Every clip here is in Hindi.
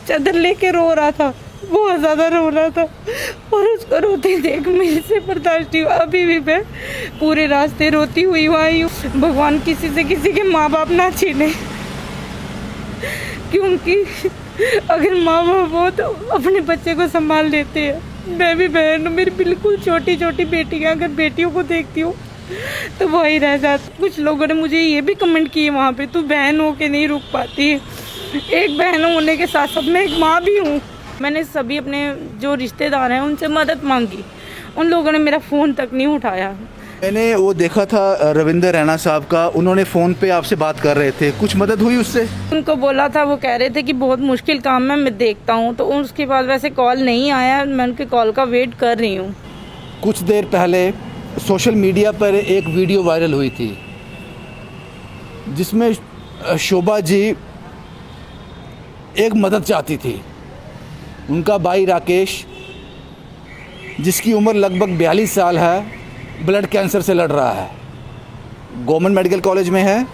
चादर लेके रो रहा था, बहुत ज़्यादा रो रहा था। और उसको रोते देख मेरे से बर्दाश्त नहीं हुआ। अभी भी मैं पूरे रास्ते रोती हुई आई हूँ। भगवान किसी से किसी के माँ बाप ना छीने, क्योंकि अगर माँ बाप हो तो अपने बच्चे को संभाल लेते हैं। मैं भी बहन हूँ, मेरी बिल्कुल छोटी छोटी बेटियाँ, अगर बेटियों को देखती हूँ तो वही रह जाती। कुछ लोगों ने मुझे ये भी कमेंट किए वहाँ पे, तू बहन हो के नहीं रुक पाती। एक बहन होने के साथ साथ मैं एक माँ भी हूँ। मैंने सभी अपने जो रिश्तेदार हैं उनसे मदद मांगी, उन लोगों ने मेरा फ़ोन तक नहीं उठाया। मैंने वो देखा था रविंदर रैना साहब का, उन्होंने फ़ोन पे आपसे बात कर रहे थे, कुछ मदद हुई उससे? उनको बोला था, वो कह रहे थे कि बहुत मुश्किल काम है, मैं देखता हूँ। तो उसके बाद वैसे कॉल नहीं आया, मैं उनके कॉल का वेट कर रही हूँ। कुछ देर पहले सोशल मीडिया पर एक वीडियो वायरल हुई थी जिसमें शोभा जी एक मदद चाहती थी। उनका भाई राकेश, जिसकी उम्र लगभग 42 साल है, ब्लड कैंसर से लड़ रहा है, गवर्नमेंट मेडिकल कॉलेज में है।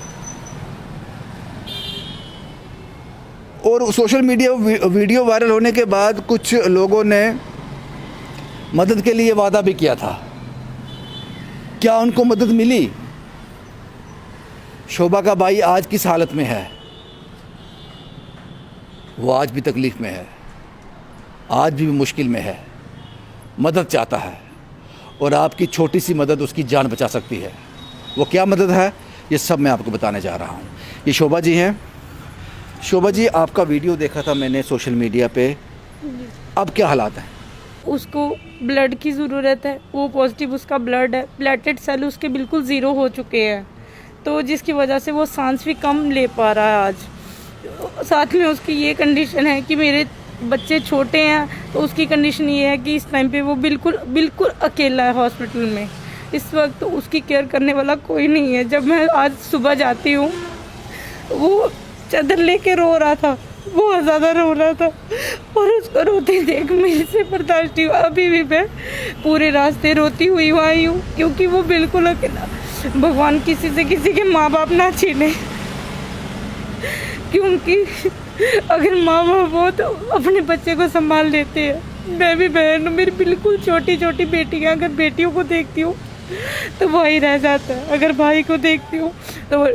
और सोशल मीडिया वीडियो वायरल होने के बाद कुछ लोगों ने मदद के लिए वादा भी किया था। क्या उनको मदद मिली? शोभा का भाई आज किस हालत में है? वो आज भी तकलीफ़ में है, आज भी मुश्किल में है, मदद चाहता है और आपकी छोटी सी मदद उसकी जान बचा सकती है। वो क्या मदद है, ये सब मैं आपको बताने जा रहा हूँ। ये शोभा जी हैं। शोभा जी, आपका वीडियो देखा था मैंने सोशल मीडिया पे, अब क्या हालात हैं? उसको ब्लड की ज़रूरत है, वो पॉजिटिव उसका ब्लड है, प्लेटलेट सेल उसके बिल्कुल ज़ीरो हो चुके हैं, तो जिसकी वजह से वो सांस भी कम ले पा रहा है आज। साथ में उसकी ये कंडीशन है कि मेरे बच्चे छोटे हैं, तो उसकी कंडीशन ये है कि इस टाइम पे वो बिल्कुल अकेला है हॉस्पिटल में। इस वक्त उसकी केयर करने वाला कोई नहीं है। जब मैं आज सुबह जाती हूँ, वो चादर लेके रो रहा था, बहुत ज़्यादा रो रहा था। और उसको रोते देख मेरे से बर्दाश्त नहीं हुआ। अभी भी मैं पूरे रास्ते रोती हुई आई हूँ, क्योंकि वो बिल्कुल अकेला। भगवान किसी से किसी के माँ बाप ना छीने, क्योंकि अगर माँ बाप हो तो अपने बच्चे को संभाल लेते हैं। मैं भी बहन हूँ, मेरी बिल्कुल छोटी छोटी बेटियाँ, अगर बेटियों को देखती हूँ तो वही रह जाता है, अगर भाई को देखती हूँ तो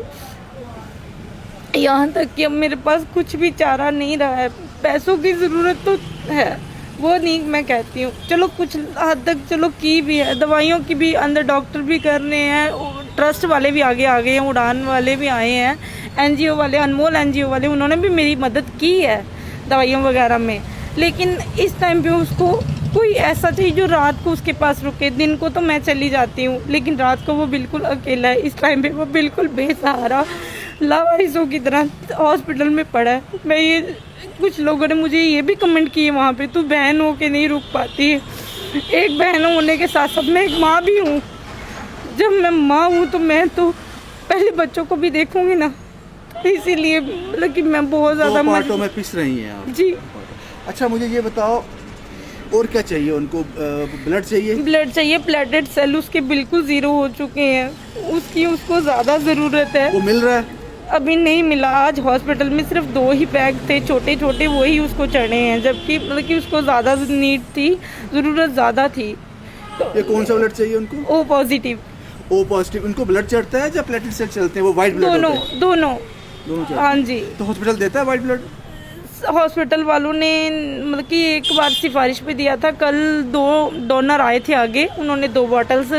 यहाँ तक कि अब मेरे पास कुछ भी चारा नहीं रहा है। पैसों की ज़रूरत तो है, वो नहीं मैं कहती हूँ, चलो कुछ हद तक चलो की भी है, दवाइयों की भी अंदर डॉक्टर भी कर रहे हैं, ट्रस्ट वाले भी आगे आ गए हैं, उड़ान वाले भी आए हैं, एनजीओ वाले, अनमोल एनजीओ वाले, उन्होंने भी मेरी मदद की है दवाइयों वगैरह में। लेकिन इस टाइम पे उसको कोई ऐसा चाहिए जो रात को उसके पास रुके। दिन को तो मैं चली जाती हूँ, लेकिन रात को वो बिल्कुल अकेला है। इस टाइम पे वो बिल्कुल बेसहारा लावारिसों की तरह हॉस्पिटल में पड़ा है। मैं ये कुछ लोगों ने मुझे ये भी कमेंट किए वहाँ पे, तू बहन हो के नहीं रुक पाती। एक बहन होने के साथ साथ मैं एक माँ भी हूँ। जब मैं माँ हूँ तो मैं तो पहले बच्चों को भी देखूंगी ना, तो इसीलिए मतलब कि मैं बहुत ज़्यादा पार्टों में पिस रही हैं आप जी। अच्छा, मुझे ये बताओ, और क्या चाहिए उनको? ब्लड चाहिए? ब्लड चाहिए, प्लेटलेट सेल उसके बिल्कुल ज़ीरो हो चुके हैं, उसको ज़्यादा ज़रूरत है। वो मिल रहा है? अभी नहीं मिला। आज हॉस्पिटल में सिर्फ 2 ही बैग थे छोटे छोटे, वही उसको चढ़े हैं, जबकि मतलब कि उसको ज़्यादा नीड थी, ज़रूरत ज़्यादा थी। तो ये कौन सा ब्लड चाहिए उनको? O positive. O positive. उनको ब्लड चढ़ता है या प्लेटलेट सेल चलते हैं? वो वाइट ब्लड दोनों होते हैं? दोनों चढ़ते हाँ हैं। जी। तो हॉस्पिटल देता है वाइट ब्लड? हॉस्पिटल वालों ने मतलब कि एक बार सिफारिश पे दिया था। कल 2 डोनर आए थे आगे, उन्होंने 2 बॉटल्स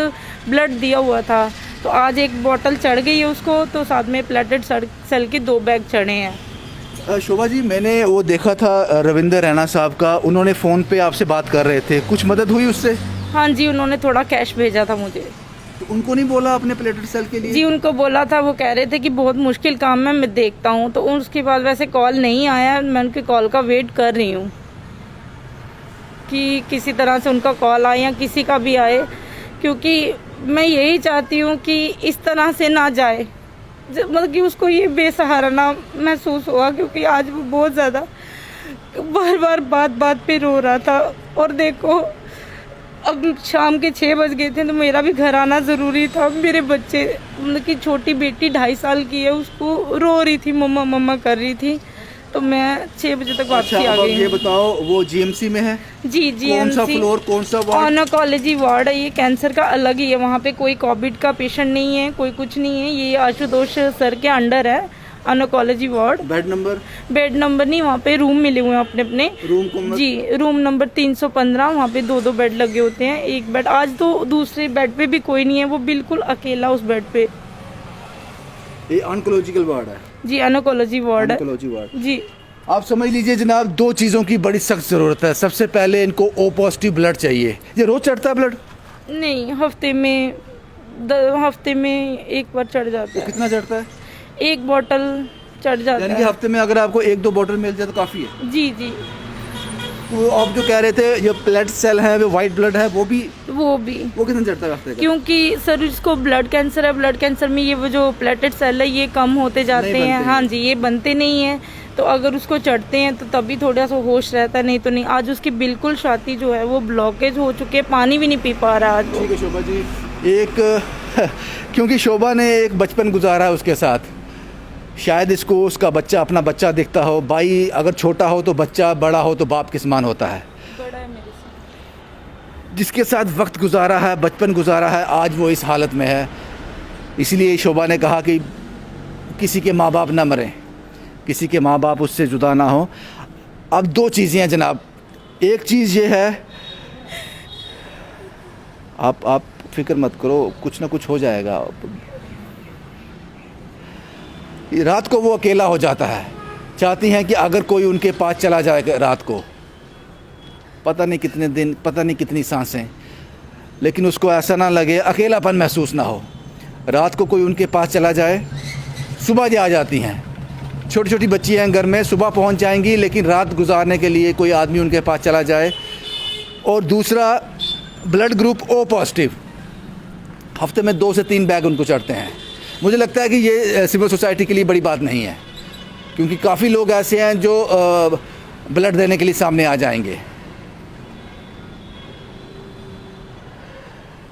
ब्लड दिया हुआ था, तो आज 1 बॉटल चढ़ गई है उसको, तो साथ में प्लेटलेट सेल के 2 बैग चढ़े हैं। शोभा जी, मैंने वो देखा था रविंदर रैना साहब का, उन्होंने फ़ोन पे आपसे बात कर रहे थे, कुछ मदद हुई उससे? हाँ जी, उन्होंने थोड़ा कैश भेजा था मुझे। तो उनको नहीं बोला अपने प्लेटलेट सेल के लिए? जी, उनको बोला था, वो कह रहे थे कि बहुत मुश्किल काम है, मैं देखता हूँ। तो उसके बाद वैसे कॉल नहीं आया, मैं उनके कॉल का वेट कर रही हूँ कि किसी तरह से उनका कॉल आए या किसी का भी आए, क्योंकि मैं यही चाहती हूँ कि इस तरह से ना जाए, मतलब कि उसको ये बेसहारा ना महसूस हुआ, क्योंकि आज वो बहुत ज़्यादा बार बार बात पे रो रहा था। और देखो अब शाम के 6 बज गए थे, तो मेरा भी घर आना ज़रूरी था। मेरे बच्चे मतलब कि छोटी बेटी 2.5 साल की है, उसको रो रही थी, मम्मा मम्मा कर रही थी, तो मैं 6 बजे तक अच्छा, वापसी आ अब आप गई ये हूँ। बताओ वो जीएमसी में है? जी जी, कौन सा फ्लोर, कौन सा वार्ड? ऑनकोलॉजी वार्ड है ये, कैंसर का अलग ही है। वहाँ पे कोई कोविड का पेशेंट नहीं है, कोई कुछ नहीं है। ये आशुतोष सर के अंडर है oncology ward. Bed number? Bed number नहीं, वहाँ पे रूम मिले हुए हैं अपने अपने। रूम को जी, रूम नंबर 315। वहाँ पे 2-2 बेड लगे होते हैं। एक बेड आज तो दूसरे बेड पे भी कोई नहीं है, वो बिल्कुल अकेला उस बेड पे। ये ऑनकोलॉजिकल वार्ड है? जी, ऑनकोलॉजी वार्ड है। Oncology ward. जी आप समझ लीजिए जनाब, 2 चीज़ों की बड़ी सख्त ज़रूरत है। सबसे पहले इनको ओ पॉजिटिव ब्लड चाहिए। ये रोज़ चढ़ता है ब्लड? नहीं, हफ्ते में एक बार चढ़ जाता है। कितना चढ़ता है? 1 बोतल चढ़ जाता यानी कि है। हफ्ते में अगर आपको 1-2 बोतल मिल जाए तो काफ़ी है। जी जी, तो आप जो कह रहे थे जो ब्लड सेल है, वो वाइट ब्लड है, वो कितना चढ़ता है हफ्ते का? क्योंकि सर इसको ब्लड कैंसर है। ब्लड कैंसर में ये वो जो प्लेटेड सेल है ये कम होते जाते नहीं हैं। बनते हाँ जी, ये बनते नहीं हैं। तो अगर उसको चढ़ते हैं तो तभी थोड़ा सा होश रहता है, नहीं तो नहीं। आज उसकी बिल्कुल छाती जो है वो ब्लॉकेज हो चुकी है, पानी भी नहीं पी पा रहा आज वो। ठीक है शोभा जी, क्योंकि शोभा ने एक बचपन गुजारा है उसके साथ, शायद इसको उसका बच्चा अपना बच्चा दिखता हो। भाई अगर छोटा हो तो बच्चा, बड़ा हो तो बाप के समान होता है। बड़ा है मेरे से। जिसके साथ वक्त गुजारा है, बचपन गुजारा है, आज वो इस हालत में है। इसलिए शोभा ने कहा कि किसी के माँ बाप ना मरें, किसी के माँ बाप उससे जुदा ना हो। अब 2 चीज़ें हैं जनाब। एक चीज़ ये है, आप फिक्र मत करो, कुछ ना कुछ हो जाएगा। रात को वो अकेला हो जाता है, चाहती हैं कि अगर कोई उनके पास चला जाए रात को, पता नहीं कितने दिन, पता नहीं कितनी सांसें, लेकिन उसको ऐसा ना लगे, अकेलापन महसूस ना हो। रात को कोई उनके पास चला जाए, सुबह जी आ जाती हैं। छोटी छोटी बच्ची हैं घर में, सुबह पहुंच जाएंगी, लेकिन रात गुजारने के लिए कोई आदमी उनके पास चला जाए। और दूसरा, ब्लड ग्रुप ओ पॉजिटिव, हफ्ते में 2 से 3 बैग उनको चढ़ते हैं। मुझे लगता है कि ये सिविल सोसाइटी के लिए बड़ी बात नहीं है, क्योंकि काफ़ी लोग ऐसे हैं जो ब्लड देने के लिए सामने आ जाएंगे।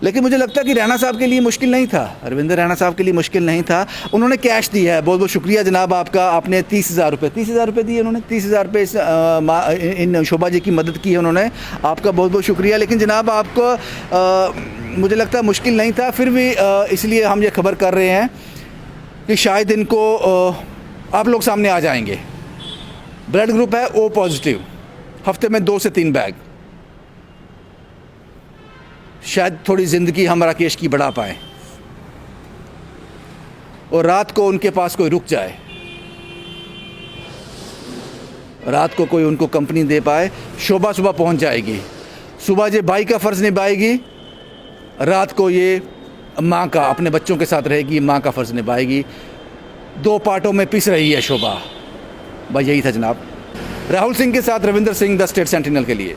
लेकिन मुझे लगता है कि रैना साहब के लिए मुश्किल नहीं था, रविंद्र रैना साहब के लिए मुश्किल नहीं था। उन्होंने कैश दिया है, बहुत बहुत शुक्रिया जनाब आपका। आपने 30,000 रुपये दिए उन्होंने, 30,000 रुपये इन शोभा जी की मदद की है उन्होंने, आपका बहुत बहुत शुक्रिया। लेकिन जनाब आपको मुझे लगता है मुश्किल नहीं था, फिर भी इसलिए हम ये खबर कर रहे हैं कि शायद इनको आप लोग सामने आ जाएंगे। ब्लड ग्रुप है ओ पॉजिटिव, हफ्ते में 2 से 3 बैग, शायद थोड़ी ज़िंदगी हम राकेश की बढ़ा पाएँ और रात को उनके पास कोई रुक जाए, रात को कोई उनको कंपनी दे पाए। शोभा सुबह पहुंच जाएगी, सुबह ये भाई का फ़र्ज़ निभाएगी, रात को ये माँ का, अपने बच्चों के साथ रहेगी, माँ का फ़र्ज़ निभाएगी। 2 पार्टों में पिस रही है शोभा। बस यही था जनाब। राहुल सिंह के साथ Ravindra Singh, the state sentinel के लिए।